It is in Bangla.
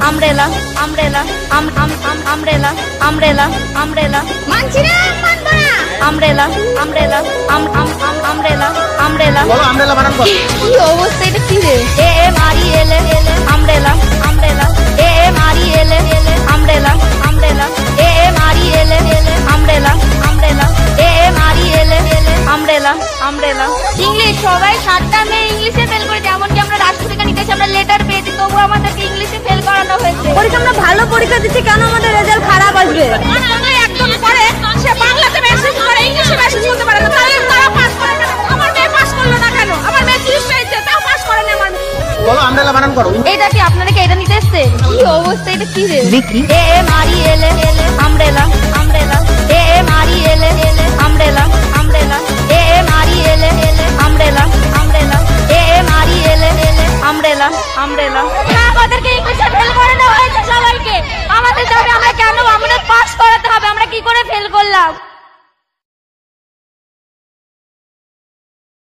Umbrella umbrella umbrella umbrella umbrella মানছি না, মানবো না। আমব্রেলা আমব্রেলা আমব্রেলা আমব্রেলা বলো আমব্রেলা বানান বল। কি অবস্থা, এটা কি রে? AMREL umbrella umbrella AMREL umbrella umbrella AMREL umbrella umbrella AMREL umbrella umbrella. English সবাই 7টা মেয়ে ইংলিশে ফেল করেছে, এমনকি আমরা রাষ্ট্র থেকে নিতেছি, আমরা লেটার পেয়েছি, তবু আমাদেরকে ইংলিশে ফেল করানো হয়েছে। পরীক্ষা আমরা ভালো পরীক্ষা দিচ্ছি, কেন আমাদের রেজাল্ট খারাপ আসবে? একজন পড়ে সে বাংলাতে মেসেজ করে, ইংলিশে মেসেজ করতে পারে না, তাহলে তারা পাস করে কেন? আমার মেয়ে পাস করলো না কেন? আমার মেয়ে 30 পেয়েছে, তাও পাস করে না। আমার বলো আমব্রেলা বানান করো। এটা কি আপনারা কি এটা নিতে এসেছেন? কি অবস্থা, এটা কি রে? বিক্রি AMREL umbrella umbrella AMREL umbrella umbrella AMREL umbrella umbrella AMREL umbrella umbrella.